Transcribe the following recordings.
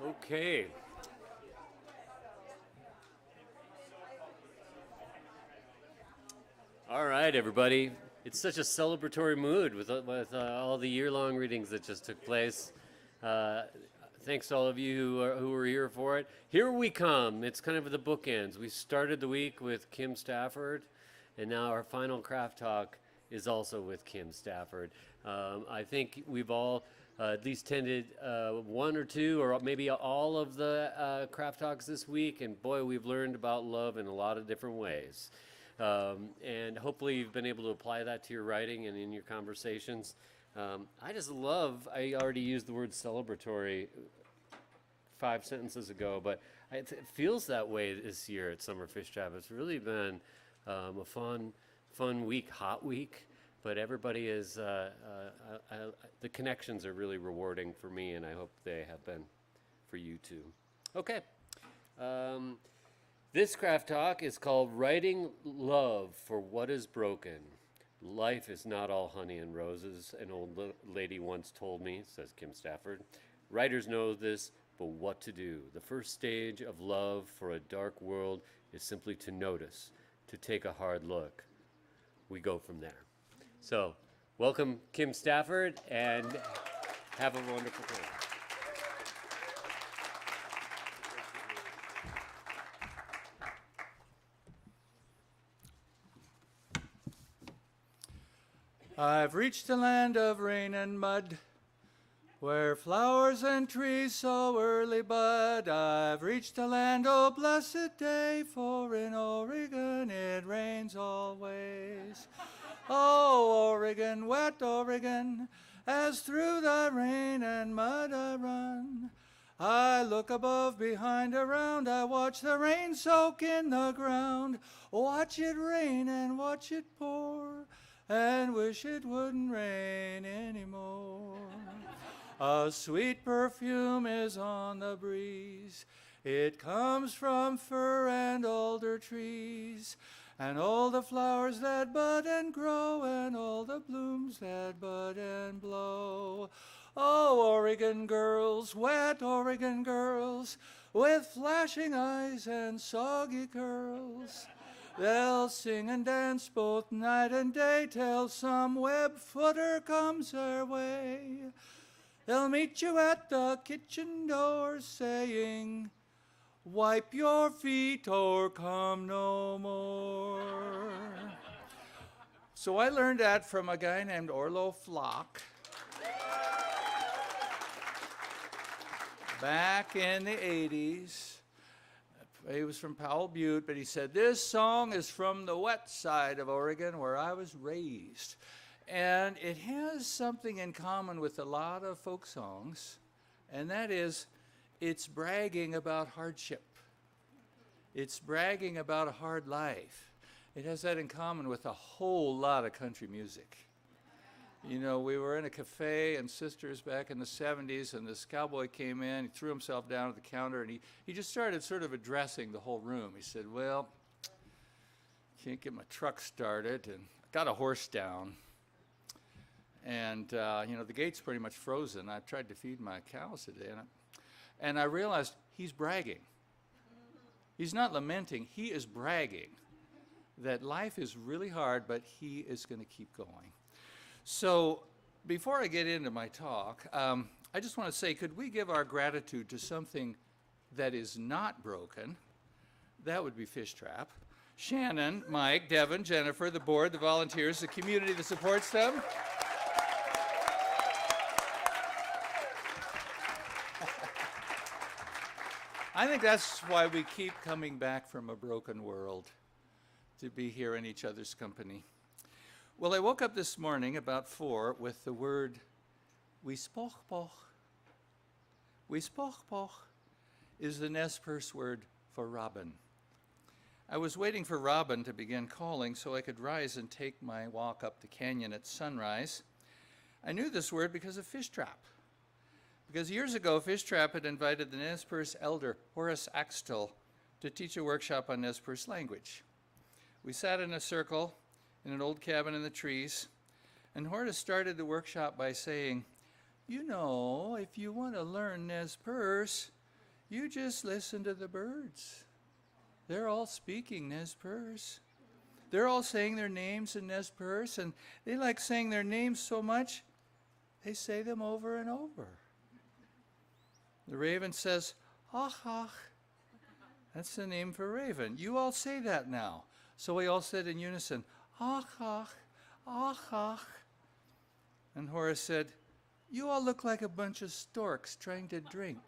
Okay. All right, everybody. It's such a celebratory mood with all the year-long readings that just took place. Uh, Thanks to all of you who are here for it. Here we come. It's kind of the bookends. We started the week with Kim Stafford, and now our final craft talk is also with Kim Stafford. I think we've all at least attended one or two, or maybe all of the craft talks this week, and boy, we've learned about love in a lot of different ways. And hopefully you've been able to apply that to your writing and in your conversations. I already used the word celebratory 5 sentences ago, but it feels that way this year at Summer Fishtrap. It's really been a fun week, hot week, but everybody is, the connections are really rewarding for me, and I hope they have been for you too. Okay. This craft talk is called Writing Love for What is Broken. Life is not all honey and roses, an old lady once told me, says Kim Stafford. Writers know this, but what to do? The first stage of love for a dark world is simply to notice, to take a hard look. We go from there. So, welcome Kim Stafford, and have a wonderful day. I've reached the land of rain and mud, where flowers and trees so early bud. I've reached the land, oh blessed day, for in Oregon it rains always. Oh, Oregon, wet Oregon, as through the rain and mud I run. I look above, behind, around, I watch the rain soak in the ground. Watch it rain and watch it pour, and wish it wouldn't rain anymore. A sweet perfume is on the breeze. It comes from fir and alder trees, and all the flowers that bud and grow, and all the blooms that bud and blow. Oh, Oregon girls, wet Oregon girls, with flashing eyes and soggy curls. They'll sing and dance both night and day till some web footer comes their way. They'll meet you at the kitchen door saying, wipe your feet or come no more. So I learned that from a guy named Orlo Flock back in the 80s. He was from Powell Butte, but he said, this song is from the wet side of Oregon where I was raised. And it has something in common with a lot of folk songs, and that is it's bragging about hardship. It's bragging about a hard life. It has that in common with a whole lot of country music. You know, we were in a cafe in Sisters back in the 70s, and this cowboy came in, he threw himself down at the counter, and he just started sort of addressing the whole room. He said, well, can't get my truck started, and I got a horse down. And, you know, the gate's pretty much frozen. I tried to feed my cows today, and I realized he's bragging. He's not lamenting, he is bragging that life is really hard, but he is going to keep going. So before I get into my talk, I just want to say, could we give our gratitude to something that is not broken? That would be Fishtrap. Shannon, Mike, Devin, Jennifer, the board, the volunteers, the community that supports them. I think that's why we keep coming back from a broken world, to be here in each other's company. Well, I woke up this morning about 4 with the word Wispochpoch. Wispochpoch is the Nez Perce word for robin. I was waiting for robin to begin calling so I could rise and take my walk up the canyon at sunrise. I knew this word because of Fishtrap. Because years ago, Fishtrap had invited the Nez Perce elder, Horace Axtell, to teach a workshop on Nez Perce language. We sat in a circle in an old cabin in the trees, and Horace started the workshop by saying, you know, if you want to learn Nez Perce, You just listen to the birds. They're all speaking Nez Perce. They're all saying their names in Nez Perce, and they like saying their names so much, they say them over and over. The raven says, ach, ach. That's the name for raven. You all say that now. So we all said in unison, ach, ach, ach, ach. And Horace said, you all look like a bunch of storks trying to drink.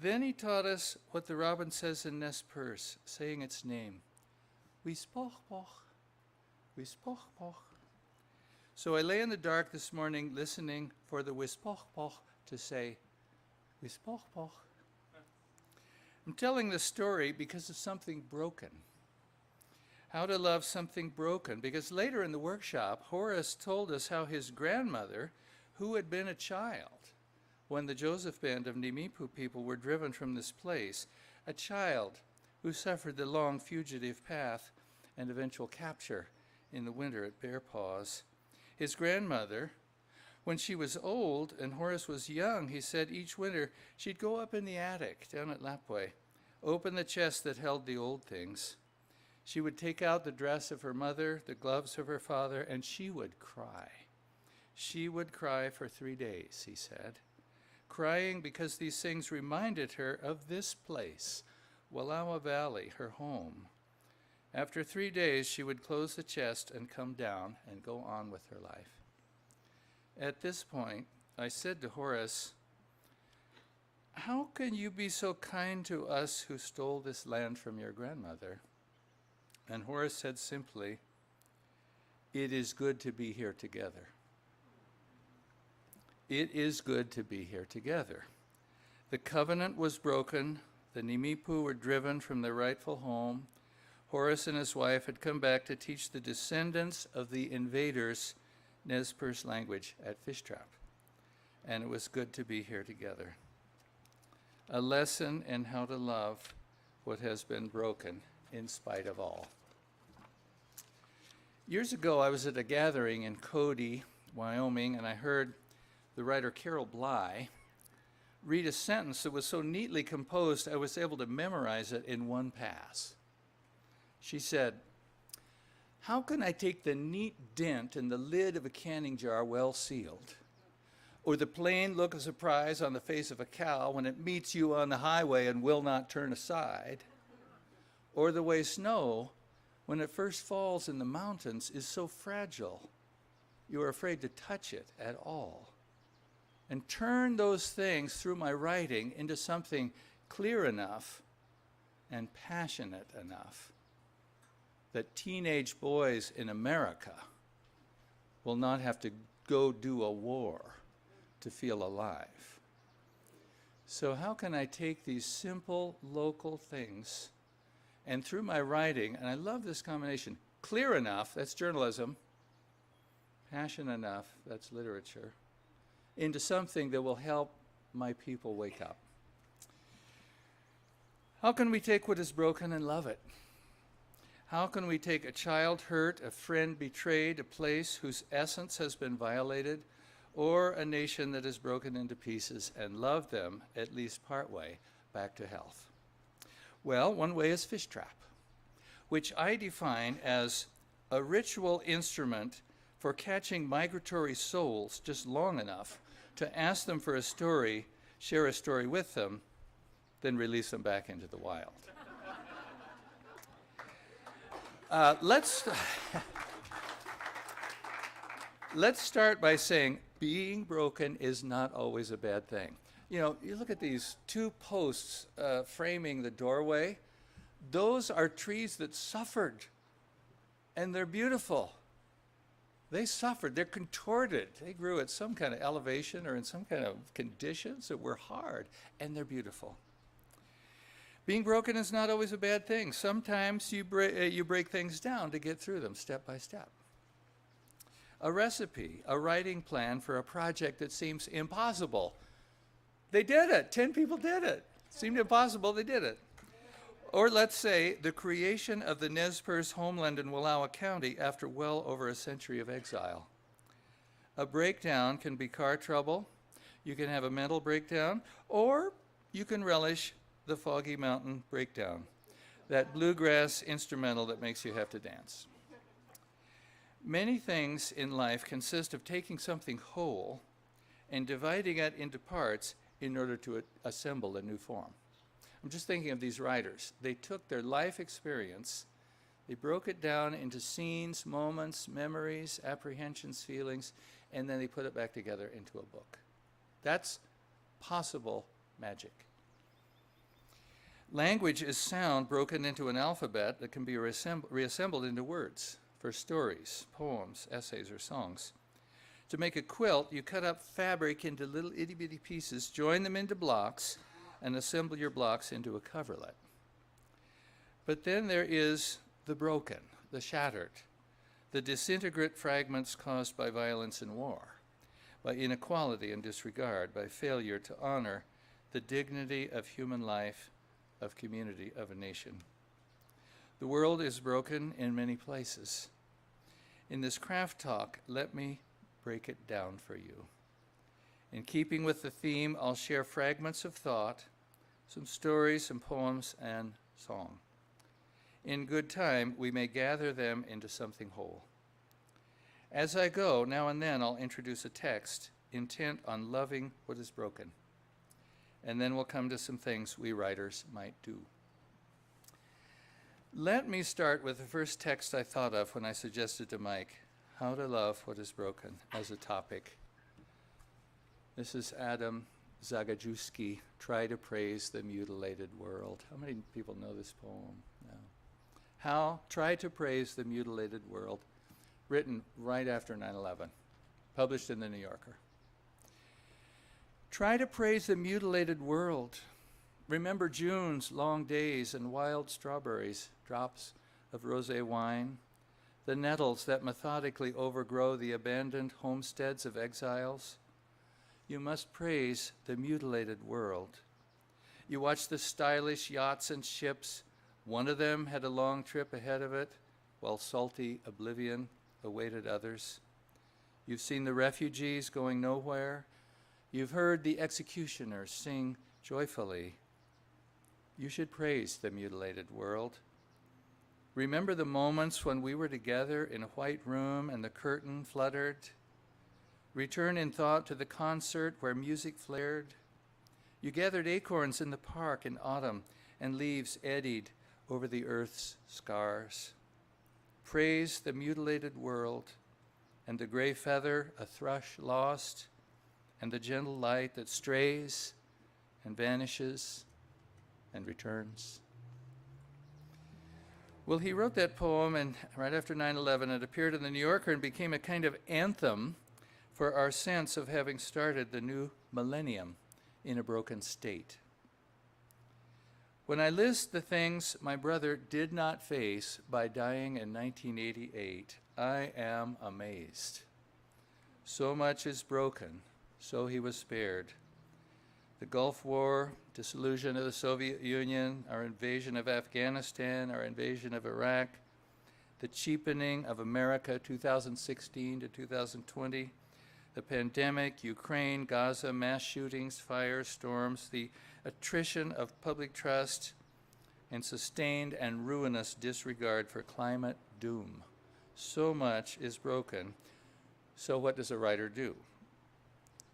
Then he taught us what the robin says in Nez Perce, saying its name. Wispochpoch, wispochpoch. So I lay in the dark this morning listening for the wispochpoch to say, wispochpoch. I'm telling this story because of something broken. How to love something broken. Because later in the workshop, Horace told us how his grandmother, who had been a child when the Joseph band of Nimipu people were driven from this place, a child who suffered the long fugitive path and eventual capture in the winter at Bear Paws. His grandmother, when she was old and Horace was young, he said each winter she'd go up in the attic down at Lapway, open the chest that held the old things. She would take out the dress of her mother, the gloves of her father, and she would cry. She would cry for 3 days, he said, crying because these things reminded her of this place, Wallowa Valley, her home. After 3 days, she would close the chest and come down and go on with her life. At this point, I said to Horace, how can you be so kind to us who stole this land from your grandmother? And Horace said simply, it is good to be here together. It is good to be here together. The covenant was broken. The Nimipu were driven from their rightful home. Horace and his wife had come back to teach the descendants of the invaders Nez Perce language at Fishtrap. And it was good to be here together. A lesson in how to love what has been broken in spite of all. Years ago, I was at a gathering in Cody, Wyoming, and I heard the writer Carol Bly read a sentence that was so neatly composed I was able to memorize it in one pass. She said, how can I take the neat dent in the lid of a canning jar well sealed, or the plain look of surprise on the face of a cow when it meets you on the highway and will not turn aside, or the way snow, when it first falls in the mountains, is so fragile you are afraid to touch it at all, and turn those things through my writing into something clear enough and passionate enough that teenage boys in America will not have to go do a war to feel alive. So how can I take these simple local things and through my writing, and I love this combination, clear enough, that's journalism, passionate enough, that's literature, into something that will help my people wake up. How can we take what is broken and love it? How can we take a child hurt, a friend betrayed, a place whose essence has been violated, or a nation that is broken into pieces and love them, at least partway, back to health? Well, one way is Fishtrap, which I define as a ritual instrument for catching migratory souls just long enough to ask them for a story, share a story with them, then release them back into the wild. Let's start by saying being broken is not always a bad thing. You know, you look at these two posts framing the doorway. Those are trees that suffered, and they're beautiful. They suffered, they're contorted. They grew at some kind of elevation or in some kind of conditions that were hard, and they're beautiful. Being broken is not always a bad thing. Sometimes you break things down to get through them step by step. A recipe, a writing plan for a project that seems impossible. They did it. 10 people did it. Seemed impossible, they did it. Or let's say the creation of the Nez Perce homeland in Wallowa County after well over a century of exile. A breakdown can be car trouble. You can have a mental breakdown, or you can relish the Foggy Mountain Breakdown, that bluegrass instrumental that makes you have to dance. Many things in life consist of taking something whole and dividing it into parts in order to assemble a new form. I'm just thinking of these writers. They took their life experience, they broke it down into scenes, moments, memories, apprehensions, feelings, and then they put it back together into a book. That's possible magic. Language is sound broken into an alphabet that can be reassembled into words for stories, poems, essays, or songs. To make a quilt, you cut up fabric into little itty-bitty pieces, join them into blocks, and assemble your blocks into a coverlet. But then there is the broken, the shattered, the disintegrate fragments caused by violence and war, by inequality and disregard, by failure to honor the dignity of human life, of community, of a nation. The world is broken in many places. In this craft talk, let me break it down for you. In keeping with the theme, I'll share fragments of thought, some stories, some poems, and song. In good time, we may gather them into something whole. As I go, now and then I'll introduce a text intent on loving what is broken. And then we'll come to some things we writers might do. Let me start with the first text I thought of when I suggested to Mike how to love what is broken as a topic. This is Adam Zagajewski, Try to Praise the Mutilated World. How many people know this poem? No. Try to Praise the Mutilated World, written right after 9/11, published in the New Yorker. Try to praise the mutilated world. Remember June's long days and wild strawberries, drops of rosé wine, the nettles that methodically overgrow the abandoned homesteads of exiles. You must praise the mutilated world. You watch the stylish yachts and ships. One of them had a long trip ahead of it, while salty oblivion awaited others. You've seen the refugees going nowhere. You've heard the executioners sing joyfully. You should praise the mutilated world. Remember the moments when we were together in a white room and the curtain fluttered? Return in thought to the concert where music flared. You gathered acorns in the park in autumn and leaves eddied over the earth's scars. Praise the mutilated world and the gray feather a thrush lost, and the gentle light that strays and vanishes and returns. Well, he wrote that poem and right after 9/11. It appeared in the New Yorker and became a kind of anthem for our sense of having started the new millennium in a broken state. When I list the things my brother did not face by dying in 1988, I am amazed. So much is broken, so he was spared. The Gulf War, dissolution of the Soviet Union, our invasion of Afghanistan, our invasion of Iraq, the cheapening of America 2016 to 2020, the pandemic, Ukraine, Gaza, mass shootings, fires, storms, the attrition of public trust, and sustained and ruinous disregard for climate doom. So much is broken. So what does a writer do?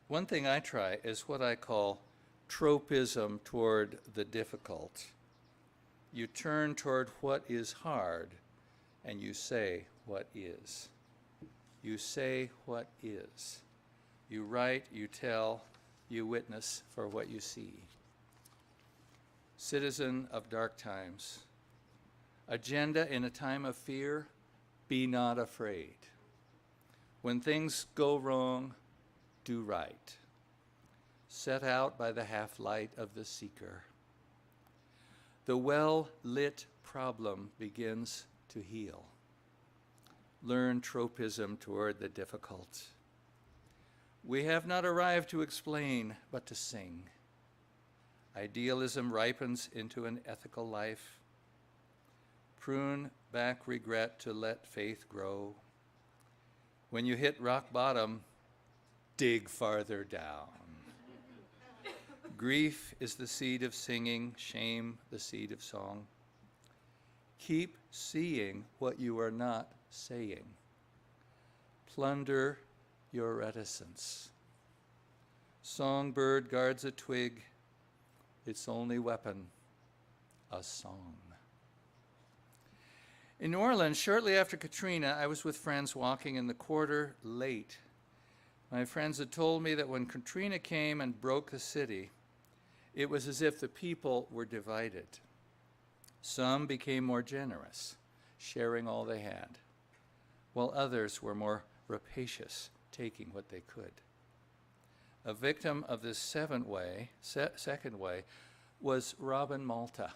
One thing I try is what I call tropism toward the difficult. You turn toward what is hard and you say what is. You say what is. You write, you tell, you witness for what you see. Citizen of dark times. Agenda in a time of fear, be not afraid. When things go wrong, do right. Set out by the half-light of the seeker. The well-lit problem begins to heal. Learn tropism toward the difficult. We have not arrived to explain, but to sing. Idealism ripens into an ethical life. Prune back regret to let faith grow. When you hit rock bottom, dig farther down. Grief is the seed of singing, shame the seed of song. Keep seeing what you are not saying. Plunder your reticence. Songbird guards a twig, its only weapon, a song. In New Orleans, shortly after Katrina, I was with friends walking in the quarter late. My friends had told me that when Katrina came and broke the city, it was as if the people were divided. Some became more generous, sharing all they had, while others were more rapacious, taking what they could. A victim of this second way was Robin Malta,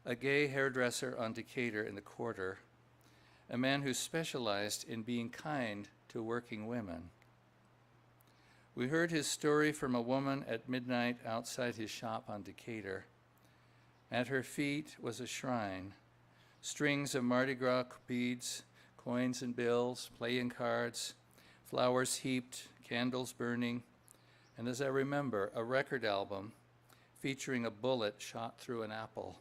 a gay hairdresser on Decatur in the quarter, a man who specialized in being kind to working women. We heard his story from a woman at midnight outside his shop on Decatur. At her feet was a shrine, strings of Mardi Gras beads, coins and bills, playing cards, flowers heaped, candles burning, and as I remember, a record album featuring a bullet shot through an apple.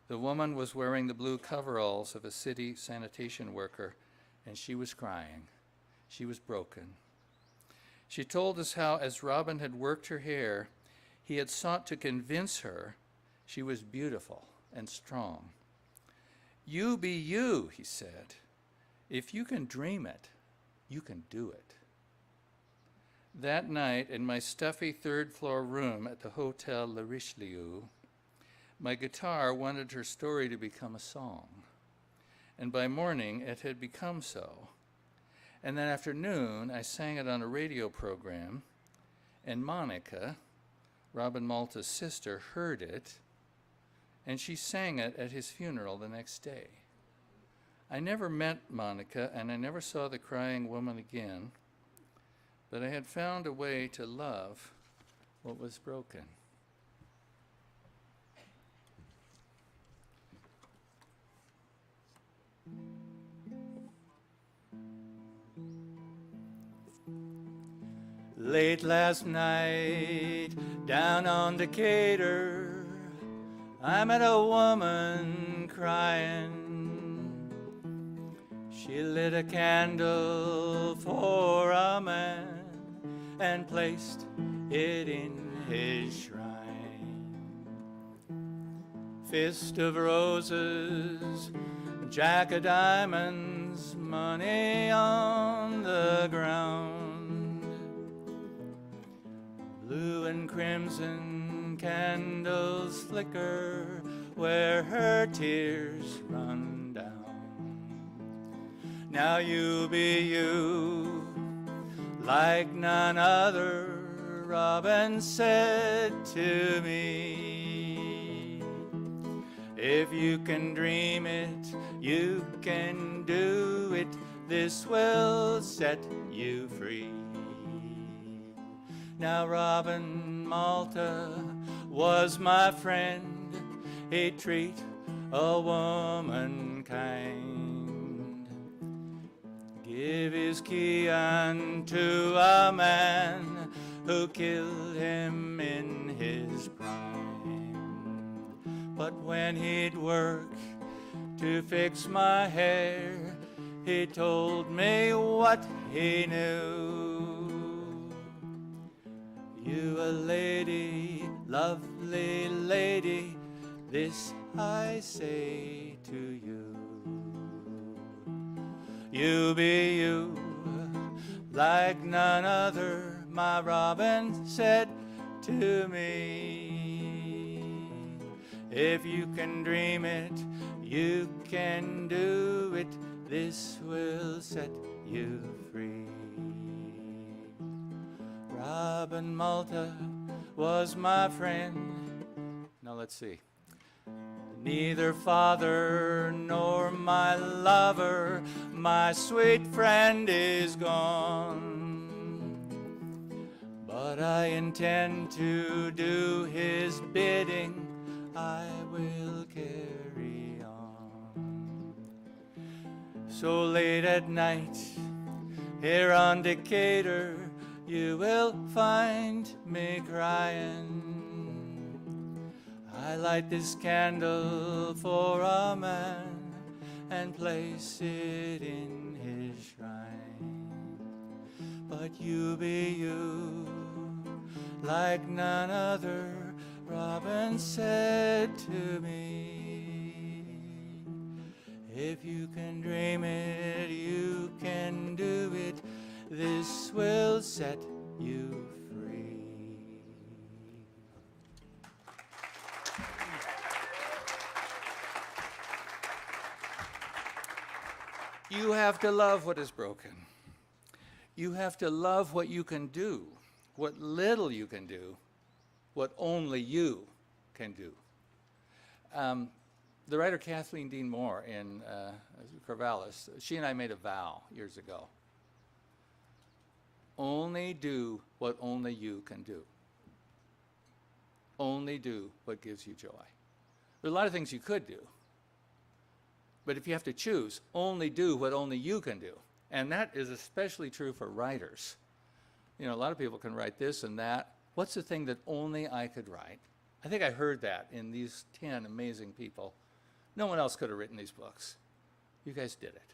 The woman was wearing the blue coveralls of a city sanitation worker, and she was crying. She was broken. She told us how, as Robin had worked her hair, he had sought to convince her she was beautiful and strong. You be you, he said. If you can dream it, you can do it. That night, in my stuffy third-floor room at the Hotel Le Richelieu, my guitar wanted her story to become a song. And by morning, it had become so. And that afternoon, I sang it on a radio program, and Monica, Robin Malta's sister, heard it, and she sang it at his funeral the next day. I never met Monica, and I never saw the crying woman again, but I had found a way to love what was broken. Late last night, down on Decatur, I met a woman crying. She lit a candle for a man and placed it in his shrine. Fist of roses, jack of diamonds, money on the ground. Blue and crimson candles flicker where her tears run down. Now you be you, like none other, Robin said to me. If you can dream it, you can do it, this will set you free. Now Robin Malta was my friend, he'd treat a woman kind. Give his key unto a man who killed him in his prime. But when he'd work to fix my hair, he told me what he knew. You a lady, lovely lady, this I say to you. You be you, like none other, my Robin said to me. If you can dream it, you can do it, this will set you free. Robin Malta was my friend. Now let's see. Neither father nor my lover, my sweet friend is gone. But I intend to do his bidding, I will carry on. So late at night, here on Decatur, you will find me crying. I light this candle for a man and place it in his shrine. But you be you, like none other, Robin said to me. If you can dream it, you can do it. This will set you free. You have to love what is broken. You have to love what you can do, what little you can do, what only you can do. The writer Kathleen Dean Moore in Corvallis, she and I made a vow years ago. Only do what only you can do. Only do what gives you joy. There are a lot of things you could do, but if you have to choose, only do what only you can do. And that is especially true for writers. You know, a lot of people can write this and that. What's the thing that only I could write? I think I heard that in these 10 amazing people. No one else could have written these books. You guys did it.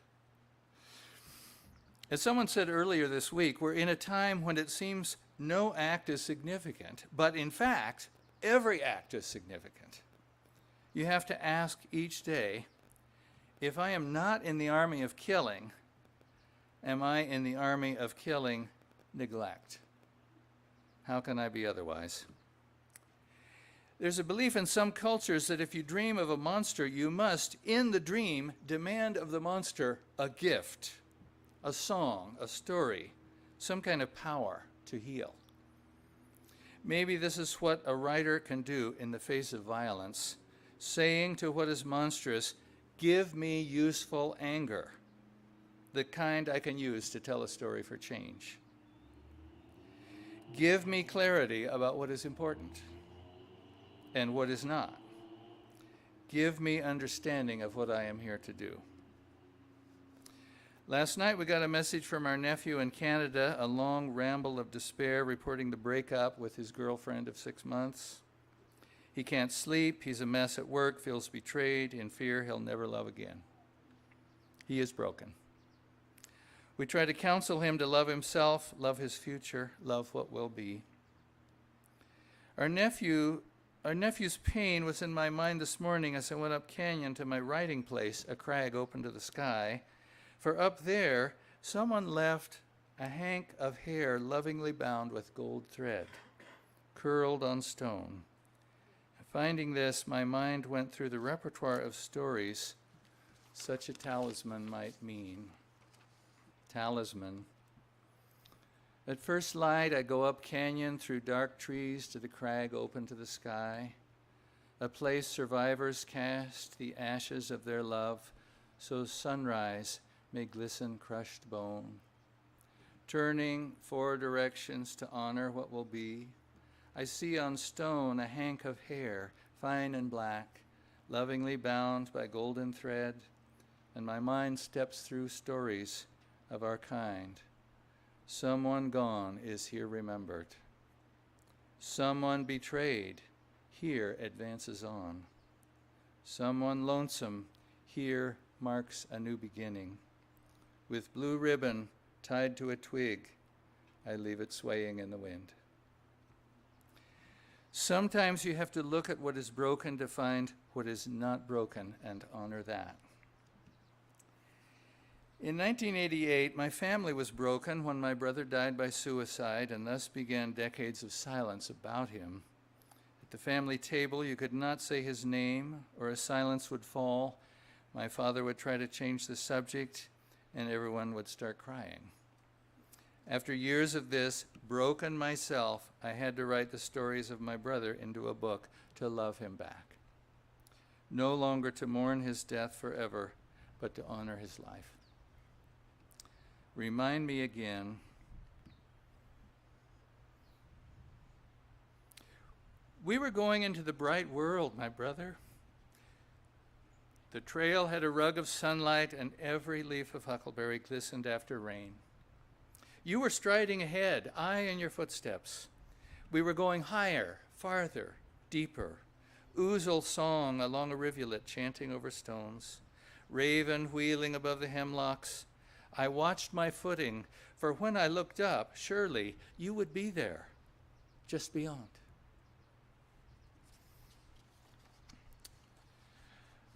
As someone said earlier this week, we're in a time when it seems no act is significant, but in fact, every act is significant. You have to ask each day, if I am not in the army of killing, am I in the army of killing neglect? How can I be otherwise? There's a belief in some cultures that if you dream of a monster, you must, in the dream, demand of the monster a gift, a song, a story, some kind of power to heal. Maybe this is what a writer can do in the face of violence, saying to what is monstrous, give me useful anger, the kind I can use to tell a story for change. Give me clarity about what is important and what is not. Give me understanding of what I am here to do. Last night we got a message from our nephew in Canada, a long ramble of despair reporting the breakup with his girlfriend of 6 months. He can't sleep, he's a mess at work, feels betrayed, in fear he'll never love again. He is broken. We try to counsel him to love himself, love his future, love what will be. Our nephew's pain was in my mind this morning as I went up canyon to my writing place, a crag open to the sky. For up there, someone left a hank of hair lovingly bound with gold thread, curled on stone. Finding this, my mind went through the repertoire of stories such a talisman might mean. Talisman. At first light, I go up canyon through dark trees to the crag open to the sky, a place survivors cast the ashes of their love, so sunrise may glisten crushed bone. Turning 4 directions to honor what will be, I see on stone a hank of hair, fine and black, lovingly bound by golden thread, and my mind steps through stories of our kind. Someone gone is here remembered. Someone betrayed here advances on. Someone lonesome here marks a new beginning. With blue ribbon tied to a twig, I leave it swaying in the wind. Sometimes you have to look at what is broken to find what is not broken and honor that. In 1988, my family was broken when my brother died by suicide, and thus began decades of silence about him. At the family table, you could not say his name, or a silence would fall. My father would try to change the subject, and everyone would start crying. After years of this, broken myself, I had to write the stories of my brother into a book to love him back. No longer to mourn his death forever, but to honor his life. Remind me again. We were going into the bright world, my brother. The trail had a rug of sunlight, and every leaf of huckleberry glistened after rain. You were striding ahead, I in your footsteps. We were going higher, farther, deeper. Ouzel song along a rivulet chanting over stones. Raven wheeling above the hemlocks. I watched my footing, for when I looked up, surely you would be there, just beyond.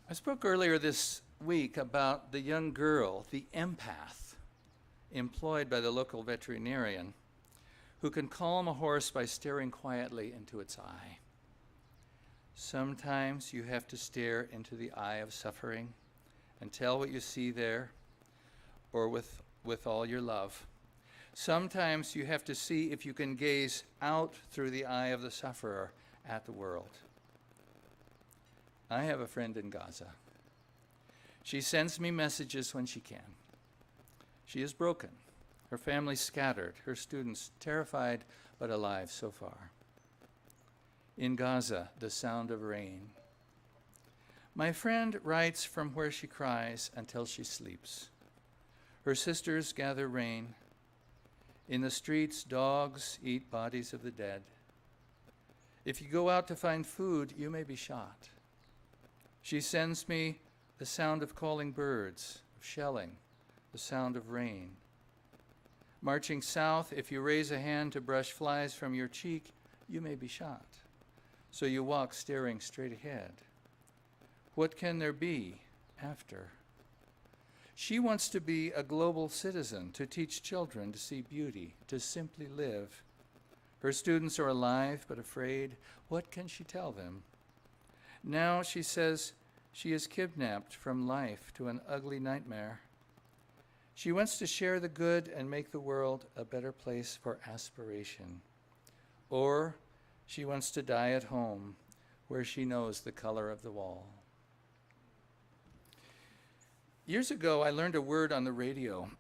I spoke earlier this week about the young girl, the empath, employed by the local veterinarian, who can calm a horse by staring quietly into its eye. Sometimes you have to stare into the eye of suffering and tell what you see there, or with all your love. Sometimes you have to see if you can gaze out through the eye of the sufferer at the world. I have a friend in Gaza. She sends me messages when she can. She is broken, her family scattered, her students terrified but alive so far. In Gaza, the sound of rain. My friend writes from where she cries until she sleeps. Her sisters gather rain. In the streets, dogs eat bodies of the dead. If you go out to find food, you may be shot. She sends me the sound of calling birds, of shelling, the sound of rain. Marching south, if you raise a hand to brush flies from your cheek, you may be shot. So you walk staring straight ahead. What can there be after? She wants to be a global citizen, to teach children to see beauty, to simply live. Her students are alive but afraid. What can she tell them? Now she says she is kidnapped from life to an ugly nightmare. She wants to share the good and make the world a better place for aspiration. Or she wants to die at home, where she knows the color of the wall. Years ago, I learned a word on the radio.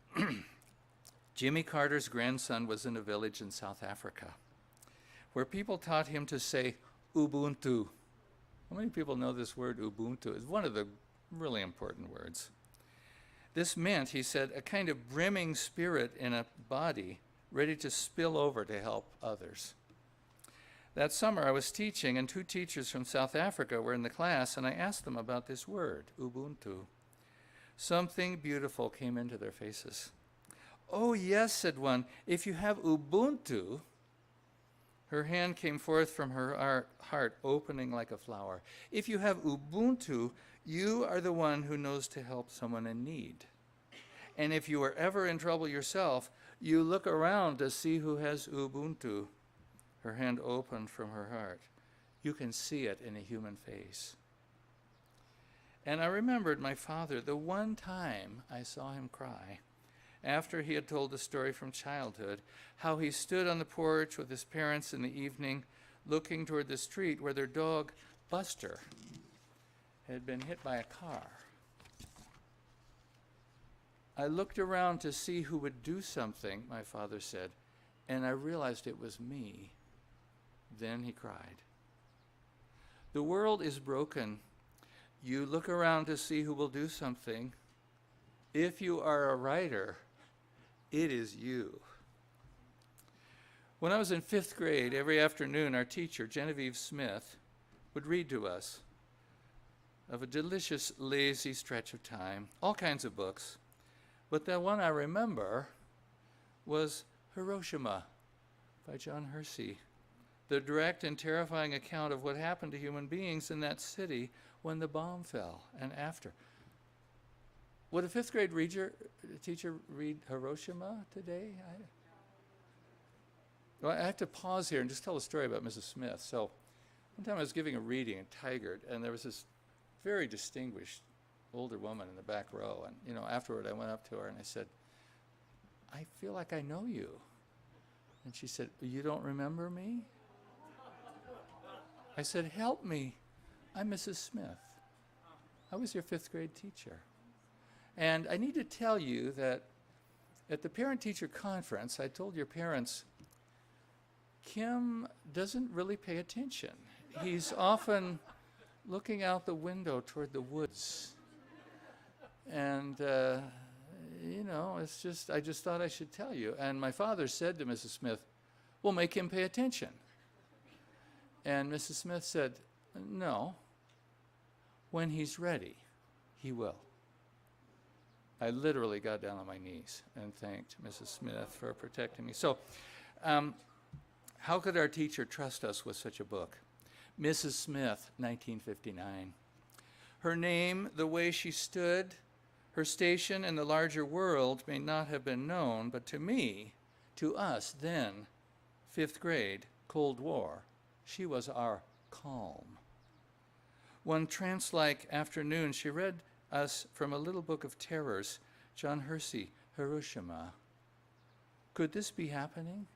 Jimmy Carter's grandson was in a village in South Africa, where people taught him to say Ubuntu. How many people know this word, Ubuntu? It's one of the really important words. This meant, he said, a kind of brimming spirit in a body ready to spill over to help others. That summer I was teaching, and 2 teachers from South Africa were in the class, and I asked them about this word, Ubuntu. Something beautiful came into their faces. Oh yes, said one, if you have Ubuntu. Her hand came forth from her heart, opening like a flower. If you have Ubuntu, you are the one who knows to help someone in need. And if you are ever in trouble yourself, you look around to see who has Ubuntu. Her hand opened from her heart. You can see it in a human face. And I remembered my father, the one time I saw him cry, after he had told the story from childhood, how he stood on the porch with his parents in the evening, looking toward the street where their dog, Buster, had been hit by a car. I looked around to see who would do something, my father said, and I realized it was me. Then he cried. The world is broken. You look around to see who will do something. If you are a writer, it is you. When I was in 5th grade, every afternoon, our teacher, Genevieve Smith, would read to us of a delicious, lazy stretch of time, all kinds of books. But the one I remember was Hiroshima by John Hersey, the direct and terrifying account of what happened to human beings in that city when the bomb fell and after. Would a 5th grade teacher read Hiroshima today? I have to pause here and just tell a story about Mrs. Smith. So one time I was giving a reading at Tigard, and there was this very distinguished older woman in the back row. And afterward I went up to her and I said, I feel like I know you. And she said, you don't remember me? I said, help me. I'm Mrs. Smith. I was your 5th grade teacher. And I need to tell you that at the parent-teacher conference, I told your parents, Kim doesn't really pay attention. He's often looking out the window toward the woods. And I just thought I should tell you. And my father said to Mrs. Smith, well, make him pay attention. And Mrs. Smith said, no, when he's ready, he will. I literally got down on my knees and thanked Mrs. Smith for protecting me. So, how could our teacher trust us with such a book? Mrs. Smith, 1959. Her name, the way she stood, her station in the larger world may not have been known, but to me, to us then, 5th grade, Cold War, she was our calm. One trance-like afternoon, she read us from a little book of terrors, John Hersey, Hiroshima. Could this be happening?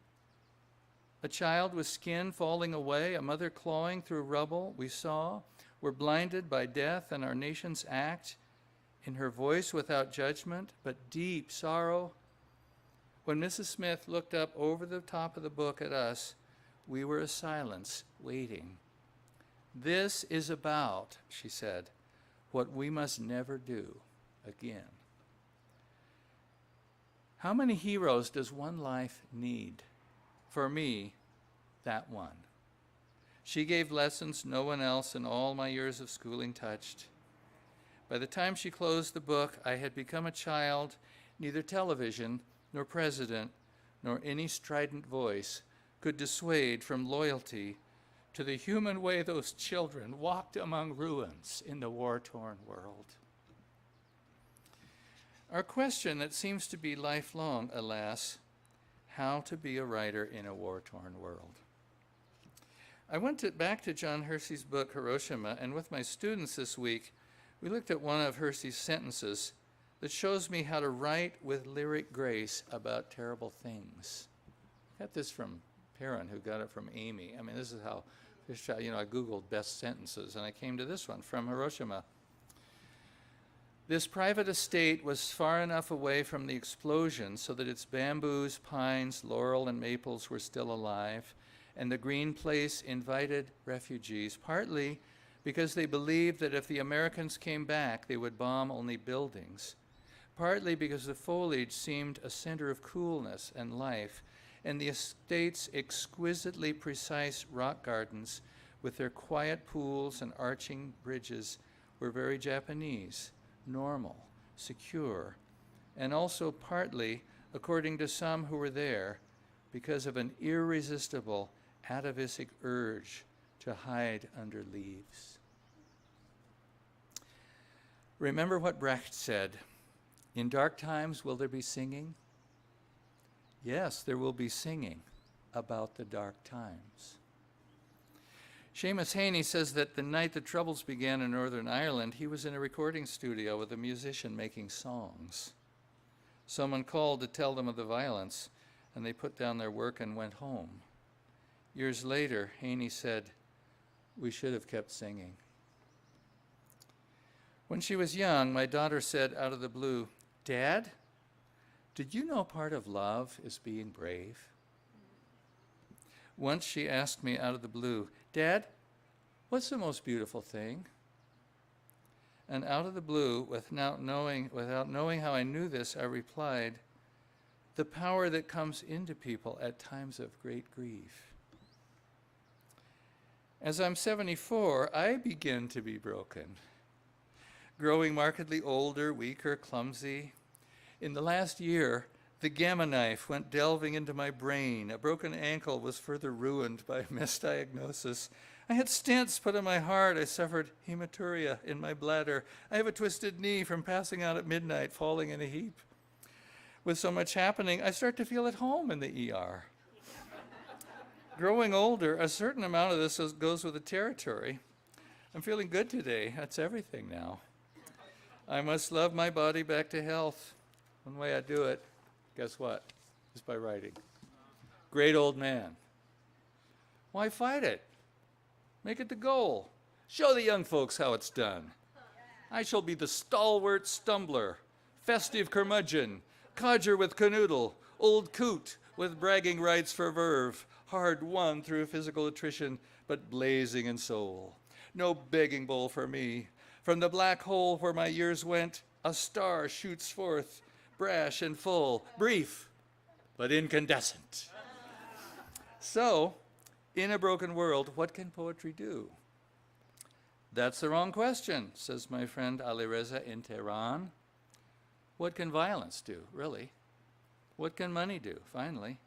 A child with skin falling away, a mother clawing through rubble, we saw, were blinded by death and our nation's act, in her voice without judgment, but deep sorrow. When Mrs. Smith looked up over the top of the book at us, we were a silence, waiting. This is about, she said, what we must never do again. How many heroes does one life need? For me, that one. She gave lessons no one else in all my years of schooling touched. By the time she closed the book, I had become a child, neither television, nor president, nor any strident voice could dissuade from loyalty to the human way those children walked among ruins in the war-torn world. Our question that seems to be lifelong, alas, how to be a writer in a war-torn world. I went back to John Hersey's book, Hiroshima, and with my students this week, we looked at one of Hersey's sentences that shows me how to write with lyric grace about terrible things. I got this from Perrin, who got it from Amy. I mean, this is how Fishtrap, I Googled best sentences, and I came to this one from Hiroshima. This private estate was far enough away from the explosion so that its bamboos, pines, laurel, and maples were still alive, and the green place invited refugees, partly because they believed that if the Americans came back, they would bomb only buildings, partly because the foliage seemed a center of coolness and life, and the estate's exquisitely precise rock gardens with their quiet pools and arching bridges were very Japanese, normal, secure, and also partly, according to some who were there, because of an irresistible atavistic urge to hide under leaves. Remember what Brecht said, in dark times will there be singing? Yes, there will be singing about the dark times. Seamus Heaney says that the night the Troubles began in Northern Ireland, he was in a recording studio with a musician making songs. Someone called to tell them of the violence, and they put down their work and went home. Years later, Heaney said, we should have kept singing. When she was young, my daughter said out of the blue, Dad, did you know part of love is being brave? Once she asked me out of the blue, Dad, what's the most beautiful thing? And out of the blue, without knowing how I knew this, I replied, the power that comes into people at times of great grief. As I'm 74, I begin to be broken, growing markedly older, weaker, clumsy. In the last year, the gamma knife went delving into my brain. A broken ankle was further ruined by a misdiagnosis. I had stents put in my heart. I suffered hematuria in my bladder. I have a twisted knee from passing out at midnight, falling in a heap. With so much happening, I start to feel at home in the ER. Growing older, a certain amount of this goes with the territory. I'm feeling good today. That's everything now. I must love my body back to health. One way I do it, guess what? Is by writing. Great old man. Why fight it? Make it the goal. Show the young folks how it's done. I shall be the stalwart stumbler, festive curmudgeon, codger with canoodle, old coot with bragging rights for verve, hard won through physical attrition, but blazing in soul. No begging bowl for me. From the black hole where my years went, a star shoots forth, brash and full, brief, but incandescent. So, in a broken world, what can poetry do? That's the wrong question, says my friend Alireza in Tehran. What can violence do, really? What can money do, finally?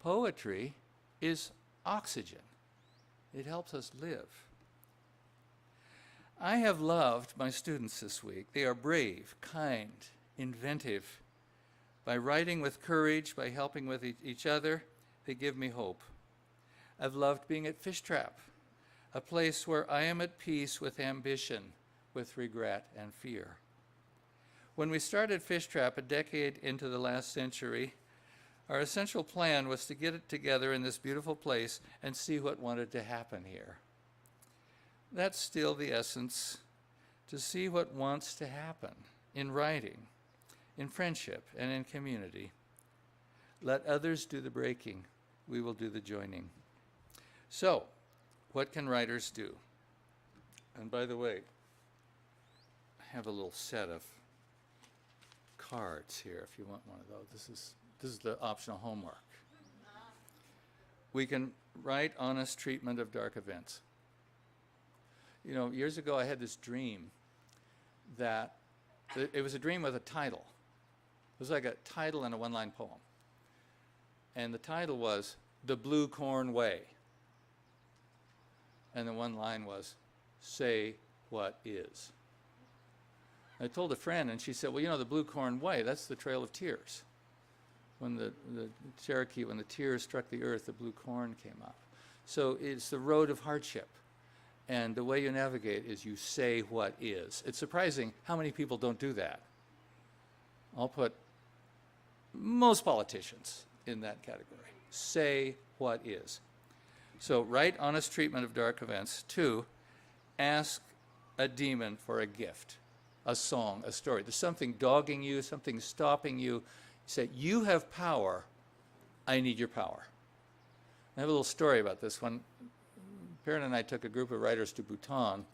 Poetry is oxygen. It helps us live. I have loved my students this week. They are brave, kind, inventive. By writing with courage, by helping with each other, they give me hope. I've loved being at Fishtrap, a place where I am at peace with ambition, with regret and fear. When we started Fishtrap a decade into the last century, our essential plan was to get it together in this beautiful place and see what wanted to happen here. That's still the essence, to see what wants to happen in writing, in friendship, and in community. Let others do the breaking. We will do the joining. So, what can writers do? And by the way, I have a little set of cards here if you want one of those. This is the optional homework. We can write honest treatment of dark events. You know, years ago I had this dream that it was a dream with a title. It was like a title in a one-line poem. And the title was The Blue Corn Way. And the one line was, say what is. I told a friend, and she said, well, you know, the Blue Corn Way, that's the Trail of Tears. When the Cherokee, when the tears struck the earth, the blue corn came up. So it's the road of hardship. And the way you navigate is you say what is. It's surprising how many people don't do that. I'll put most politicians in that category. Say what is. So write honest treatment of dark events. 2, ask a demon for a gift, a song, a story. There's something dogging you, something stopping you. You say, you have power, I need your power. I have a little story about this. When Perrin and I took a group of writers to Bhutan,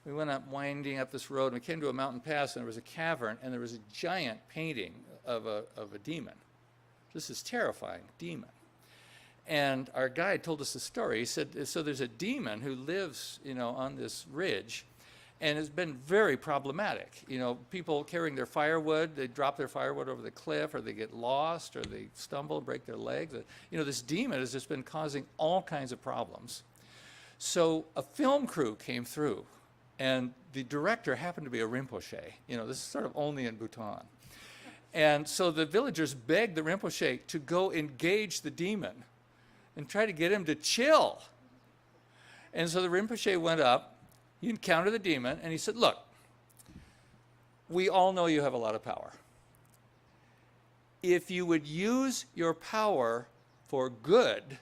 we went up winding up this road, and we came to a mountain pass, and there was a cavern, and there was a giant painting of a demon. This is terrifying, demon. And our guide told us the story. He said, so there's a demon who lives, you know, on this ridge, and it's been very problematic. You know, people carrying their firewood, they drop their firewood over the cliff, or they get lost, or they stumble, break their legs. You know, this demon has just been causing all kinds of problems. So a film crew came through, and the director happened to be a Rinpoche. You know, this is sort of only in Bhutan. And so the villagers begged the Rinpoche to go engage the demon and try to get him to chill. And so the Rinpoche went up, he encountered the demon, and he said, look, we all know you have a lot of power. If you would use your power for good,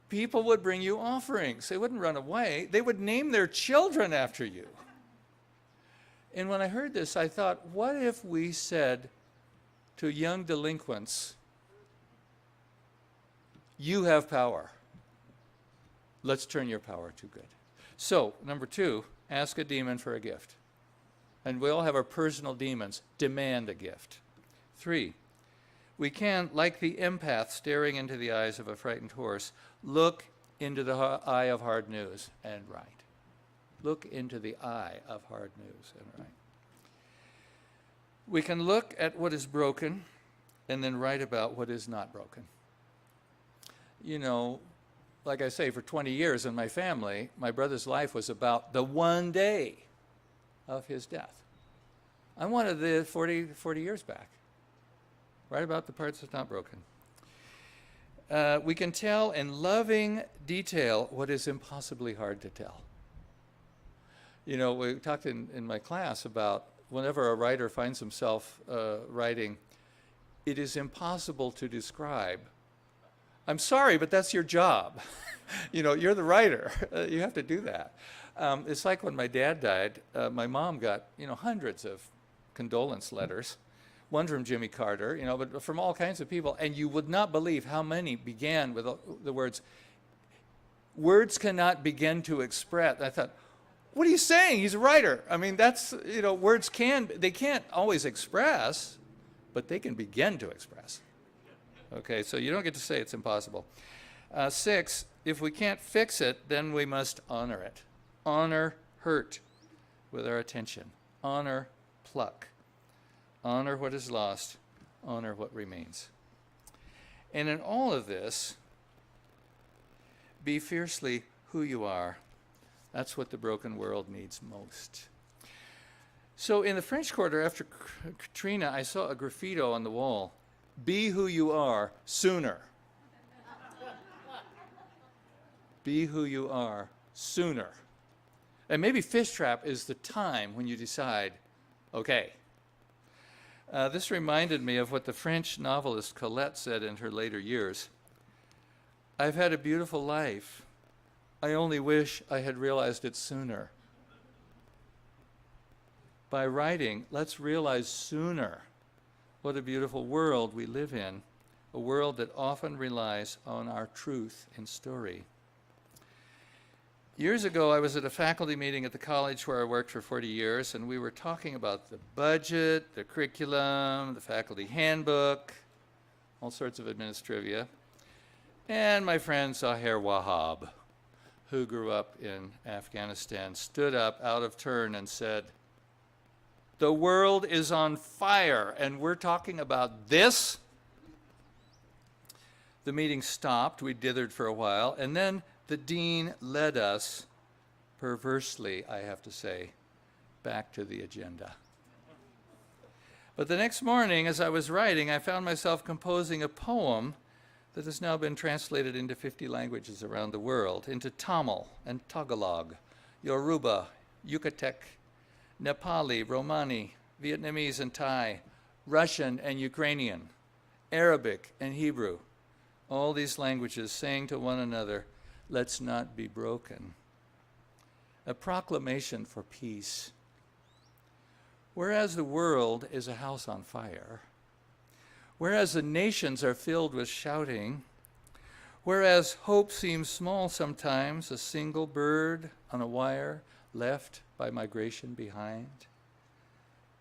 people would bring you offerings. They wouldn't run away. They would name their children after you. And when I heard this, I thought, what if we said to young delinquents, you have power. Let's turn your power to good. So, number 2, ask a demon for a gift. And we all have our personal demons. Demand a gift. 3, we can, like the empath staring into the eyes of a frightened horse, look into the eye of hard news and write. Look into the eye of hard news and write. We can look at what is broken and then write about what is not broken. You know, like I say, for 20 years in my family, my brother's life was about the one day of his death. I wanted the 40 years back. Write about the parts that's not broken. We can tell in loving detail what is impossibly hard to tell. You know, we talked in my class about whenever a writer finds himself writing, it is impossible to describe. I'm sorry, but that's your job. You know, you're the writer. You have to do that. It's like when my dad died, my mom got, you know, hundreds of condolence letters. One from Jimmy Carter, you know, but from all kinds of people. And you would not believe how many began with the words cannot begin to express. I thought, what are you saying? He's a writer. I mean, that's, words they can't always express, but they can begin to express. Okay, so you don't get to say it's impossible. 6, if we can't fix it, then we must honor it. Honor hurt with our attention. Honor pluck. Honor what is lost. Honor what remains. And in all of this, be fiercely who you are. That's what the broken world needs most. So in the French Quarter, after Katrina, I saw a graffito on the wall. Be who you are sooner. Be who you are sooner. And maybe Fishtrap is the time when you decide, okay. This reminded me of what the French novelist Colette said in her later years. I've had a beautiful life. I only wish I had realized it sooner. By writing, let's realize sooner what a beautiful world we live in, a world that often relies on our truth in story. Years ago, I was at a faculty meeting at the college where I worked for 40 years, and we were talking about the budget, the curriculum, the faculty handbook, all sorts of administrivia. And my friend Zahir Wahab, who grew up in Afghanistan, stood up out of turn and said, "The world is on fire, and we're talking about this?" The meeting stopped. We dithered for a while, and then the dean led us, perversely, I have to say, back to the agenda. But the next morning, as I was writing, I found myself composing a poem that has now been translated into 50 languages around the world, into Tamil and Tagalog, Yoruba, Yucatec, Nepali, Romani, Vietnamese and Thai, Russian and Ukrainian, Arabic and Hebrew. All these languages saying to one another, let's not be broken. A proclamation for peace. Whereas the world is a house on fire, whereas the nations are filled with shouting, whereas hope seems small sometimes, a single bird on a wire left by migration behind,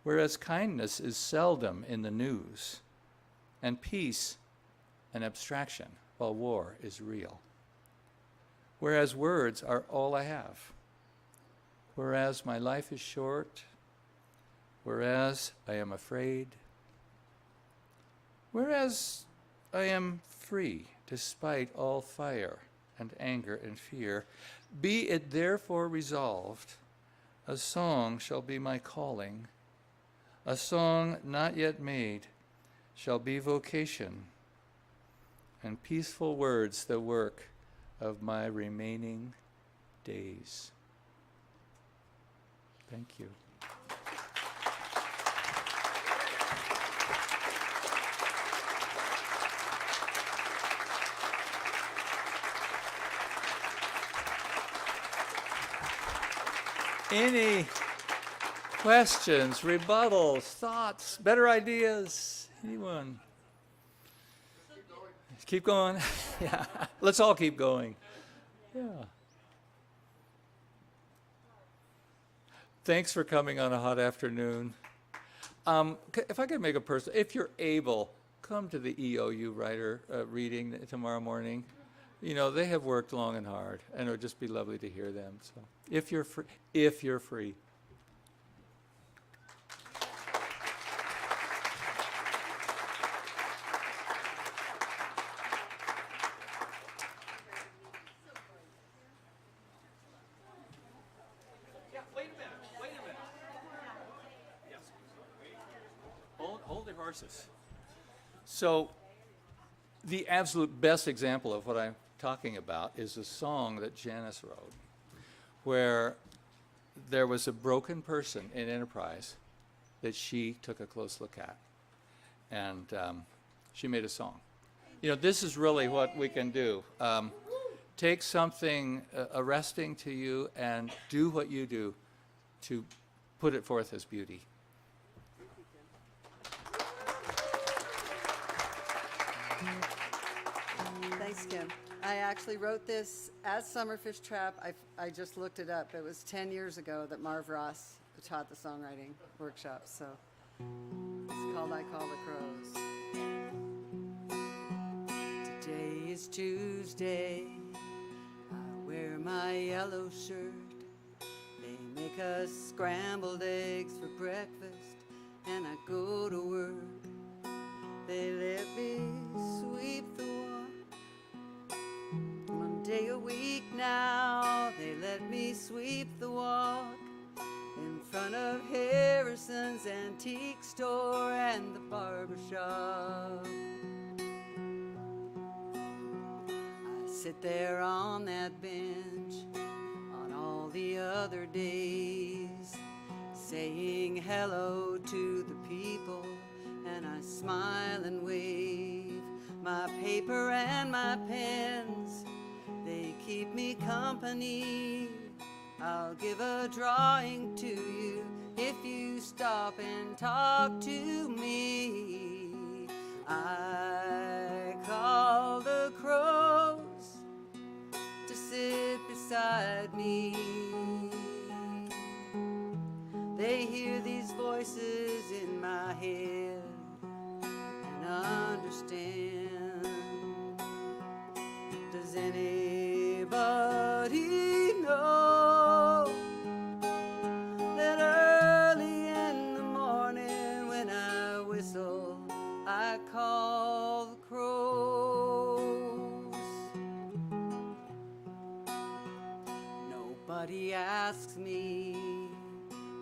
whereas kindness is seldom in the news, and peace an abstraction while war is real, whereas words are all I have, whereas my life is short, whereas I am afraid, whereas I am free despite all fire and anger and fear, be it therefore resolved, a song shall be my calling, a song not yet made shall be vocation, and peaceful words the work of my remaining days. Thank you. Any questions, rebuttals, thoughts, better ideas? Anyone? Keep going. Yeah. Let's all keep going. Yeah. Thanks for coming on a hot afternoon. If I could make a person, if you're able, come to the EOU writer reading tomorrow morning. You know, they have worked long and hard, and it would just be lovely to hear them. So, if you're free. Yeah, wait a minute. Yes. Hold their horses. So, the absolute best example of what I'm talking about is a song that Janice wrote, where there was a broken person in Enterprise that she took a close look at, and she made a song. You know, this is really what we can do. Take something arresting to you and do what you do to put it forth as beauty. Thanks, Kim. I actually wrote this as Summer Fishtrap. I just looked it up. It was 10 years ago that Marv Ross taught the songwriting workshop. So it's called I Call the Crows. Today is Tuesday. I wear my yellow shirt. They make us scrambled eggs for breakfast, and I go to work. They let me sweep the walk. One day a week now, they let me sweep the walk in front of Harrison's antique store and the barber shop. I sit there on that bench on all the other days, saying hello to the people, and I smile and wave. My paper and my pens, they keep me company. I'll give a drawing to you if you stop and talk to me. I call the crows to sit beside me. They hear these voices in my head and understand. Does anybody know that early in the morning when I whistle, I call the crows? Nobody asks me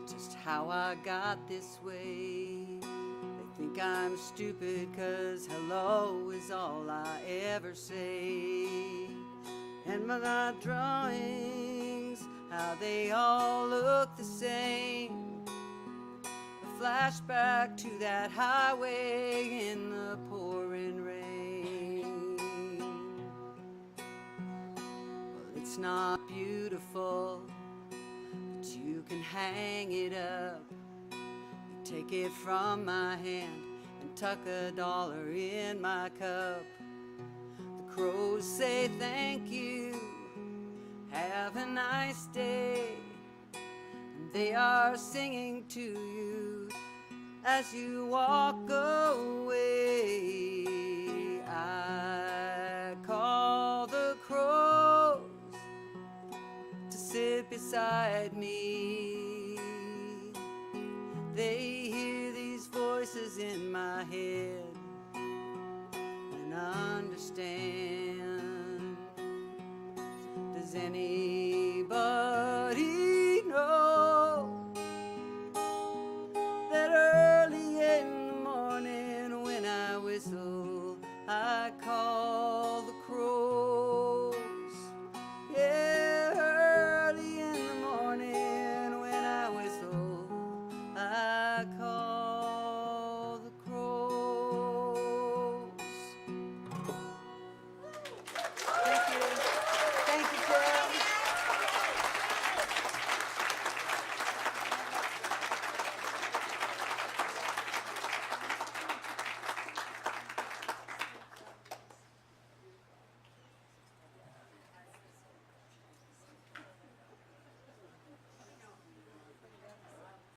just how I got this way. They think I'm stupid 'cause hello is all I ever say. And my drawings, how they all look the same. A flashback to that highway in the pouring rain. Well, it's not beautiful, but you can hang it up. You take it from my hand and tuck $1 in my cup. The crows say thank you, have a nice day, and they are singing to you as you walk away. I call the crows to sit beside me. They hear these voices in my head and understand. Does anybody